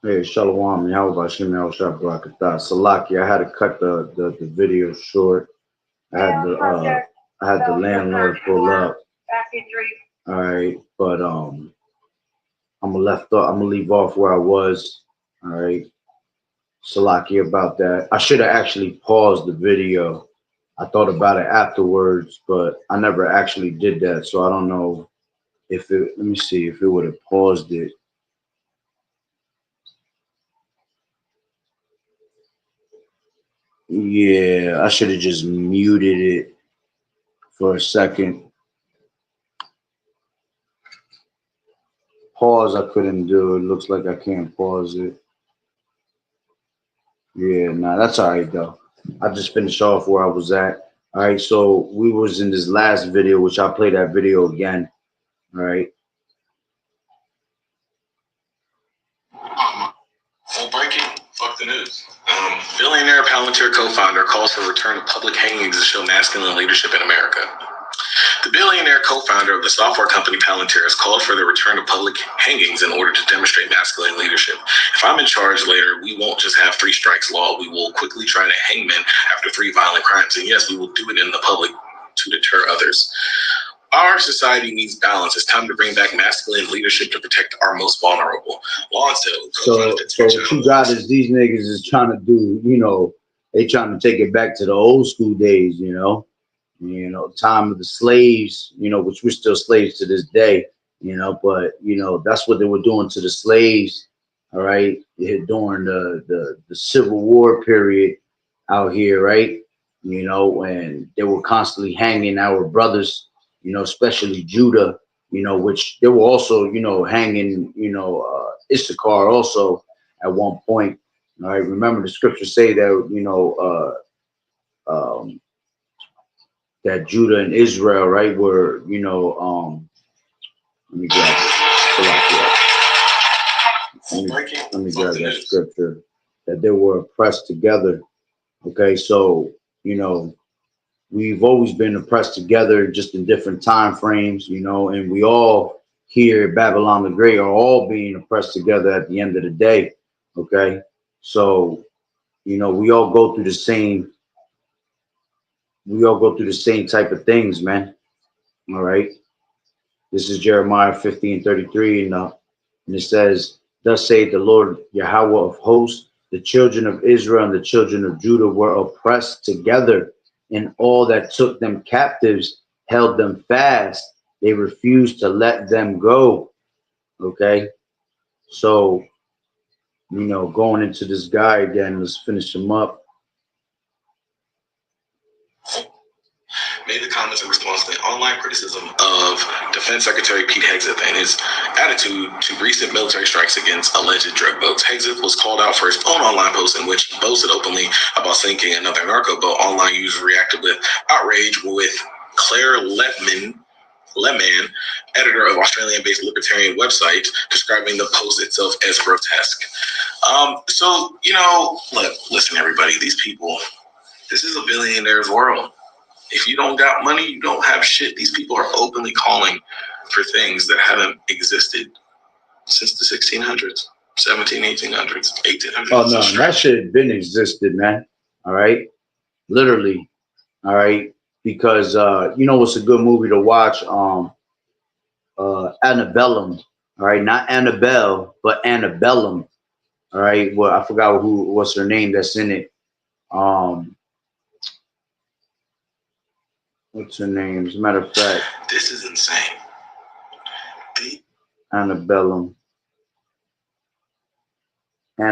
Hey, Shalom, YAHAWAH'S, Salaki, I had to cut the video short. I had the landlord pull up. All right, but I'm gonna leave off where I was. All right, Salaki about that. I should have actually paused the video. I thought about it afterwards, but I never actually did that, so I don't know if it. Let me see if it would have paused it. Yeah, I should have just muted it for a second. Pause, I couldn't do. It looks like I can't pause it. Yeah, nah, that's all right though. I just finished off where I was at. All right, so we was in this last video, which I'll play that video again. All right. Full breaking, fuck the news. Billionaire Palantir co-founder calls for return of public hangings to show masculine leadership in America. The billionaire co-founder of the software company Palantir has called for the return of public hangings in order to demonstrate masculine leadership. If I'm in charge later, we won't just have three strikes law. We will quickly try to hang men after three violent crimes. And yes, we will do it in the public to deter others. Our society needs balance. It's time to bring back masculine leadership to protect our most vulnerable. So what you got is these niggas is trying to do, they trying to take it back to the old school days, time of the slaves, which we're still slaves to this day, but that's what they were doing to the slaves, all right, during the Civil War period out here, right? And they were constantly hanging our brothers, especially Judah, which they were also, hanging, Issachar also at one point. All right, remember the scriptures say that, that Judah and Israel, right, were, let me grab it. Let me grab that scripture, that they were oppressed together. Okay, so, we've always been oppressed together, just in different time frames, and we all here at Babylon the Great are all being oppressed together at the end of the day. Okay, so we all go through the same. We all go through the same type of things, man. All right. This is Jeremiah 15:33, and it says, "Thus saith the Lord Yahweh of hosts: the children of Israel and the children of Judah were oppressed together, and all that took them captives held them fast. They refused to let them go." Okay, so going into this guy again, let's finish him up. Made the comments in response to the online criticism of Defense Secretary Pete Hegseth and his attitude to recent military strikes against alleged drug boats. Hegseth was called out for his own online post in which he boasted openly about sinking another narco boat. Online users reacted with outrage, with Claire Letman, editor of Australian-based libertarian website, describing the post itself as grotesque. Look, listen, everybody, these people, this is a billionaire's world. If you don't got money, you don't have shit. These people are openly calling for things that haven't existed since the 1600s, 1800s, 1800s. Oh, no, that shit been existed, man. All right. Literally. All right. Because, what's a good movie to watch? Annabellum. All right. Not Annabelle, but Annabellum. All right. Well, I forgot what's her name that's in it. What's her name? As a matter of fact, this is insane. Annabellum. I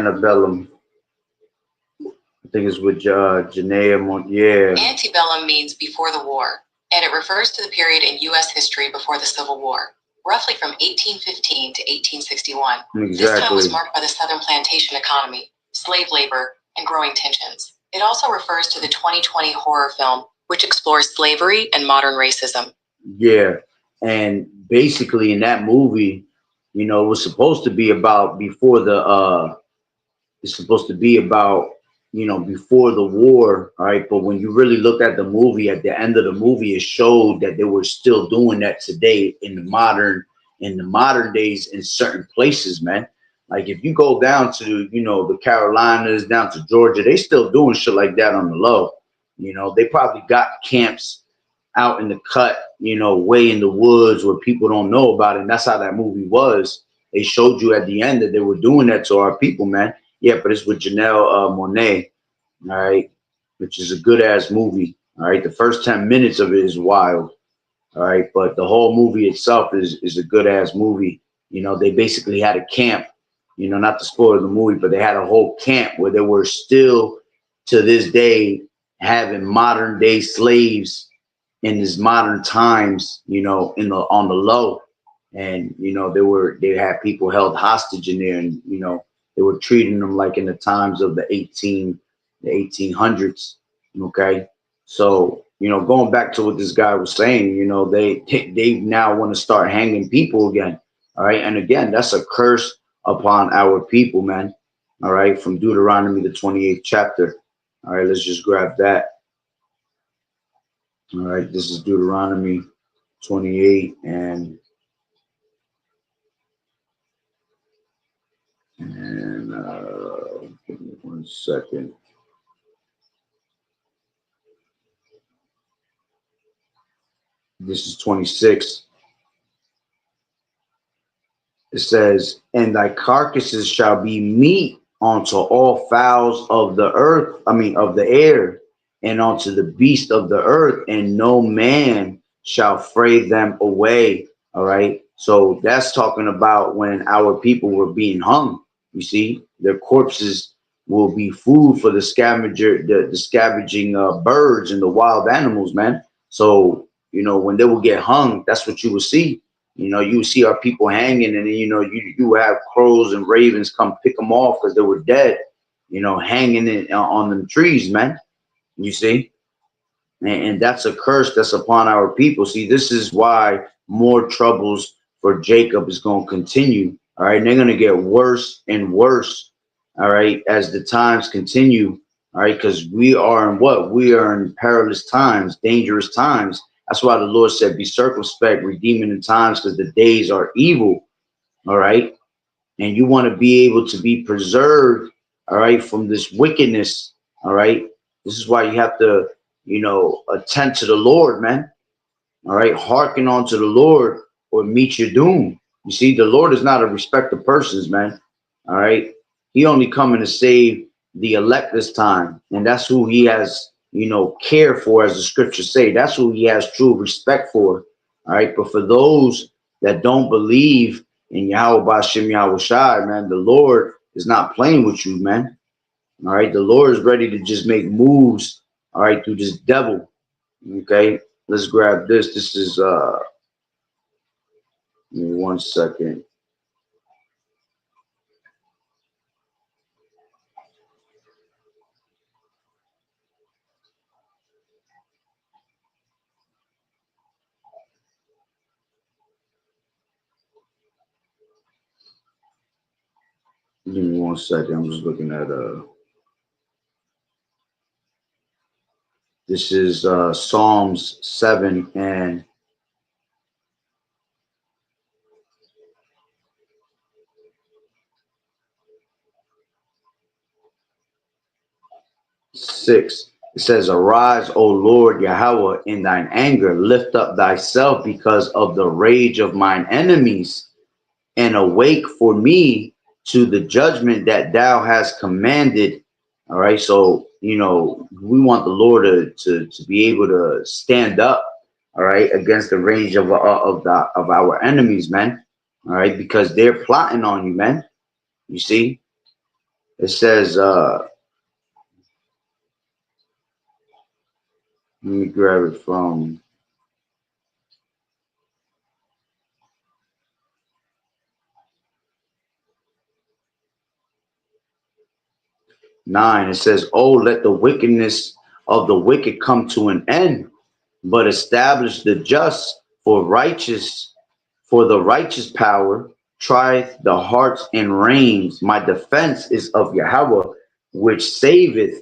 think it's with Janaea. Yeah. Antebellum means before the war, and it refers to the period in U.S. history before the Civil War, roughly from 1815 to 1861. Exactly. This time was marked by the Southern plantation economy, slave labor, and growing tensions. It also refers to the 2020 horror film, which explores slavery and modern racism. Yeah, and basically in that movie, it was supposed to be about before the it's supposed to be about before the war, all right? But when you really look at the movie, at the end of the movie, it showed that they were still doing that today in the modern days in certain places, man. Like if you go down to, you know, the Carolinas, down to Georgia, they still doing shit like that on the low. You know, they probably got camps out in the cut, you know, way in the woods where people don't know about it. And that's how that movie was. They showed you at the end that they were doing that to our people, man. Yeah, but it's with Janelle Monáe, all right, which is a good ass movie. All right, the first 10 minutes of it is wild. All right, but the whole movie itself is a good ass movie. You know, they basically had a camp, you know, not to spoil the movie, but they had a whole camp where they were still to this day having modern day slaves in these modern times, you know, in the on the low. And, you know, they had people held hostage in there, and, you know, they were treating them like in the times of the 1800s. Okay. So, you know, going back to what this guy was saying, you know, they now want to start hanging people again. All right. And again, that's a curse upon our people, man. All right. From Deuteronomy, the 28th chapter. All right. Let's just grab that. All right. This is Deuteronomy 28 and give me 1 second. This is 26. It says, and thy carcasses shall be meat unto all fowls of the earth, of the air, and unto the beast of the earth, and no man shall fray them away. All right. So that's talking about when our people were being hung. You see, their corpses will be food for the scavenging birds and the wild animals, man. So, you know, when they will get hung, that's what you will see. You know, you see our people hanging, and then, you know, you have crows and ravens come pick them off because they were dead, you know, hanging on them trees, man. You see, and that's a curse that's upon our people. See, this is why more troubles for Jacob is going to continue. All right, and they're going to get worse and worse. All right, as the times continue. All right, because we are in what? We are in perilous times, dangerous times. That's why the Lord said, be circumspect, redeeming the times, because the days are evil. All right. And you want to be able to be preserved, all right, from this wickedness. All right. This is why you have to, you know, attend to the Lord, man. All right. Hearken unto the Lord or meet your doom. You see, the Lord is not a respecter of persons, man. All right. He only coming to save the elect this time. And that's who he has, you know, care for, as the scriptures say. That's who he has true respect for. All right. But for those that don't believe in Yahweh Bashem Yahweh Shai, man, the Lord is not playing with you, man. All right. The Lord is ready to just make moves, all right, through this devil. Okay. Let's grab this. This is give me 1 second. Give me 1 second. I'm just looking at this is Psalms 7 and 6. It says, arise, O Lord Yahweh, in thine anger, lift up thyself because of the rage of mine enemies, and awake for me to the judgment that thou hast commanded. All right. So, you know, we want the Lord to be able to stand up, all right, against the rage of our enemies, man. All right, because they're plotting on you, man. You see, it says, let me grab it from 9. It says, oh, let the wickedness of the wicked come to an end, but establish the just, for the righteous power trieth the hearts and reins. My defense is of Yahweh, which saveth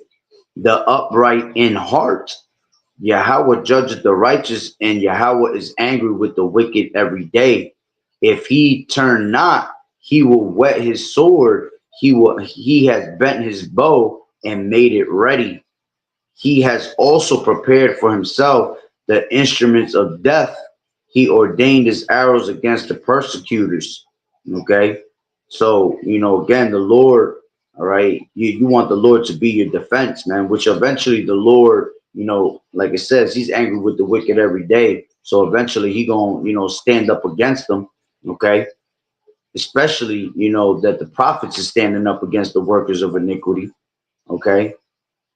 the upright in heart. Yahweh judgeth the righteous, and Yahweh is angry with the wicked every day. If he turn not, He will whet his sword. He has bent his bow and made it ready. He has also prepared for himself the instruments of death. He ordained his arrows against the persecutors. Okay. So, again, the Lord, all right, you want the Lord to be your defense, man, which eventually the Lord, like it says, he's angry with the wicked every day. So eventually he gonna, stand up against them. Okay. Especially, that the prophets is standing up against the workers of iniquity. Okay.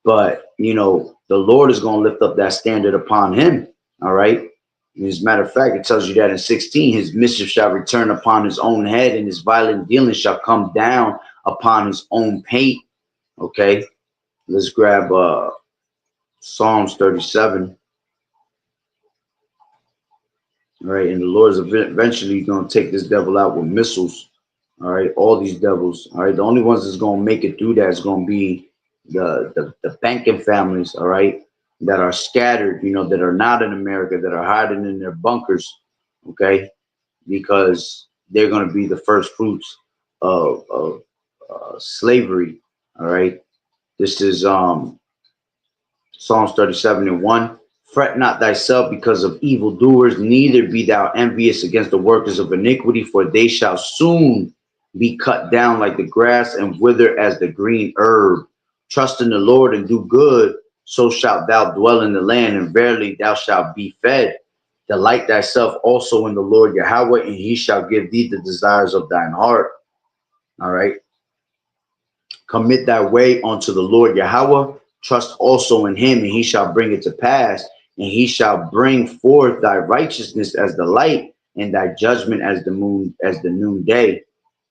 But, the Lord is going to lift up that standard upon him. All right. As a matter of fact, it tells you that in 16, his mischief shall return upon his own head, and his violent dealings shall come down upon his own pate. Okay. Let's grab Psalms 37. All right. And the Lord is eventually going to take this devil out with missiles. All right. All these devils. All right. The only ones that's going to make it through that is going to be the banking families, all right, that are scattered, that are not in America, that are hiding in their bunkers, okay, because they're going to be the first fruits of slavery, all right. This is Psalms 37:1. Fret not thyself because of evildoers, neither be thou envious against the workers of iniquity, for they shall soon be cut down like the grass and wither as the green herb. Trust in the Lord and do good, so shalt thou dwell in the land, and verily thou shalt be fed. Delight thyself also in the Lord Yahweh, and he shall give thee the desires of thine heart. All right. Commit thy way unto the Lord Yahweh. Trust also in him, and he shall bring it to pass. And he shall bring forth thy righteousness as the light, and thy judgment as the moon, as the noonday.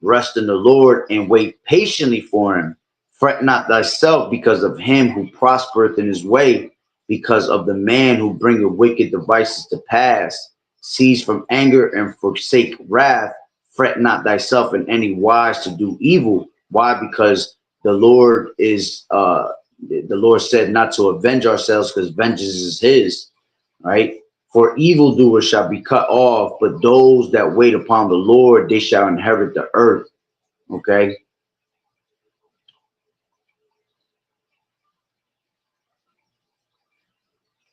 Rest in the Lord and wait patiently for him. Fret not thyself because of him who prospereth in his way, because of the man who bringeth wicked devices to pass. Cease from anger and forsake wrath. Fret not thyself in any wise to do evil. Why? Because the Lord said not to avenge ourselves, because vengeance is his, right? For evildoers shall be cut off, but those that wait upon the Lord, they shall inherit the earth. Okay.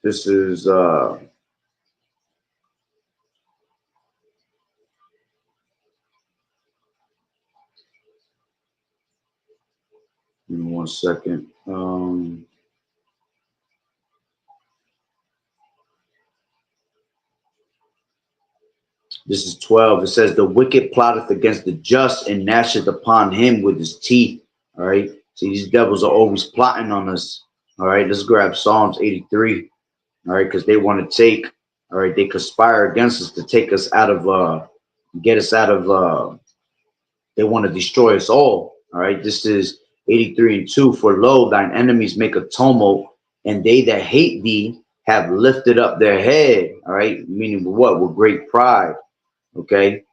This is give me 1 second. This is 12. It says, the wicked plotteth against the just and gnasheth upon him with his teeth. All right. See, these devils are always plotting on us. All right. Let's grab Psalms 83. All right. Because they want to take, all right, they conspire against us to take us out of, get us out of, they want to destroy us all. All right. This is 83:2. For lo, thine enemies make a tumult, and they that hate thee have lifted up their head. All right. Meaning what? With great pride. Okay.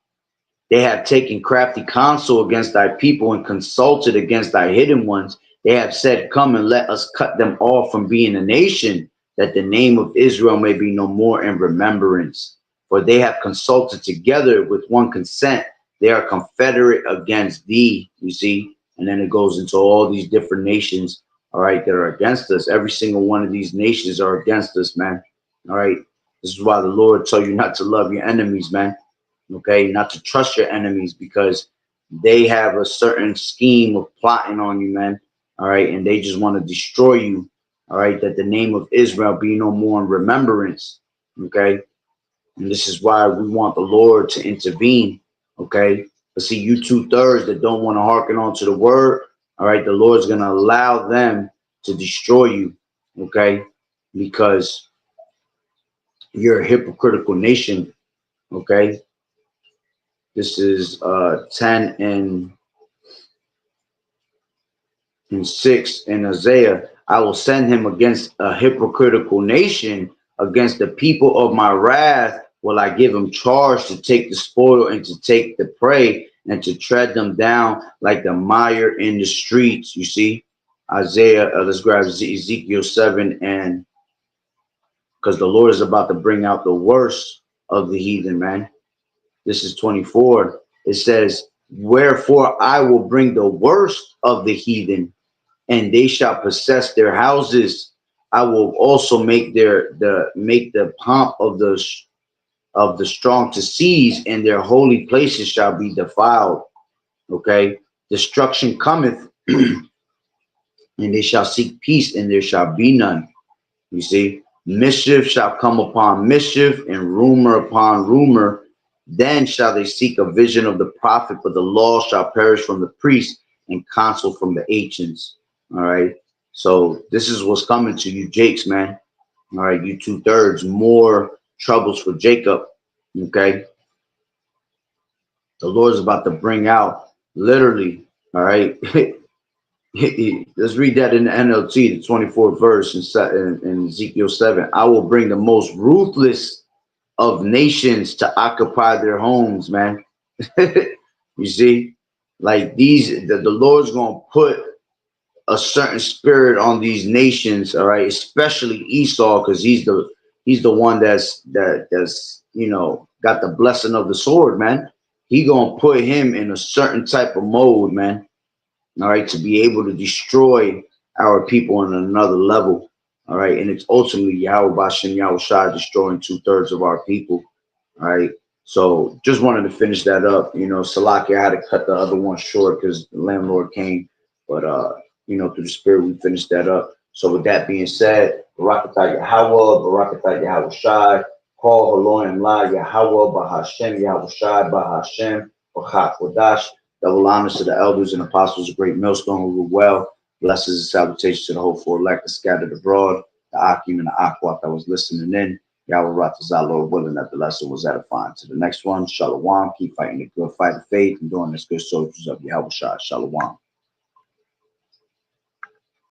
They have taken crafty counsel against thy people and consulted against thy hidden ones. They have said, come and let us cut them off from being a nation, that the name of Israel may be no more in remembrance. For they have consulted together with one consent. They are confederate against thee, you see. And then it goes into all these different nations, all right, that are against us. Every single one of these nations are against us, man. All right. This is why the Lord told you not to love your enemies, man. Okay, not to trust your enemies, because they have a certain scheme of plotting on you, man. All right, and they just want to destroy you. All right, that the name of Israel be no more in remembrance. Okay, and this is why we want the Lord to intervene. Okay, but see, you 2/3 that don't want to hearken on to the word. All right, the Lord's gonna allow them to destroy you. Okay, because you're a hypocritical nation. Okay. This is 10:6 in Isaiah. I will send him against a hypocritical nation, against the people of my wrath. Will I give him charge to take the spoil and to take the prey and to tread them down like the mire in the streets? You see, Isaiah, let's grab Ezekiel 7, and because the Lord is about to bring out the worst of the heathen, man. This is 24. It says, Wherefore I will bring the worst of the heathen, and they shall possess their houses. I will also make the pomp of the strong to seize, and their holy places shall be defiled. Okay, destruction cometh, and they shall seek peace, and there shall be none. You see, mischief shall come upon mischief, and rumor upon rumor. Then shall they seek a vision of the prophet, but the law shall perish from the priest, and counsel from the ancients. All right. So this is what's coming to you, Jakes, man. All right, you 2/3, more troubles for Jacob. Okay. The Lord's about to bring out literally. All right. Let's read that in the NLT, the 24th verse in Ezekiel 7. I will bring the most ruthless of nations to occupy their homes, man. You see, like the Lord's gonna put a certain spirit on these nations, all right, especially Esau, because he's the one that's got the blessing of the sword, man. He gonna put him in a certain type of mode, man, all right, to be able to destroy our people on another level, all right, and it's ultimately Yahweh Bashem Yahweh Shai destroying 2/3 of our people, all right. So just wanted to finish that up. Salaki, I had to cut the other one short because the landlord came, but through the spirit we finished that up. So with that being said, Barakatah Yahweh, Barakatah Yahweh Shai, Call Haloim La Yahweh, Bahashem Yahweh Shai, Bahashem, Bachak Wadash. Double honors to the elders and apostles of Great Millstone who rule well. Blessings and salutations to the whole four elect scattered abroad, the Akim and the Akwat that was listening in. Yahweh Ratazah, Lord willing, that the lesson was edifying. To the next one, Shalom. Keep fighting the good fight of faith and doing this good soldiers of Yahweh Shah. Shalom.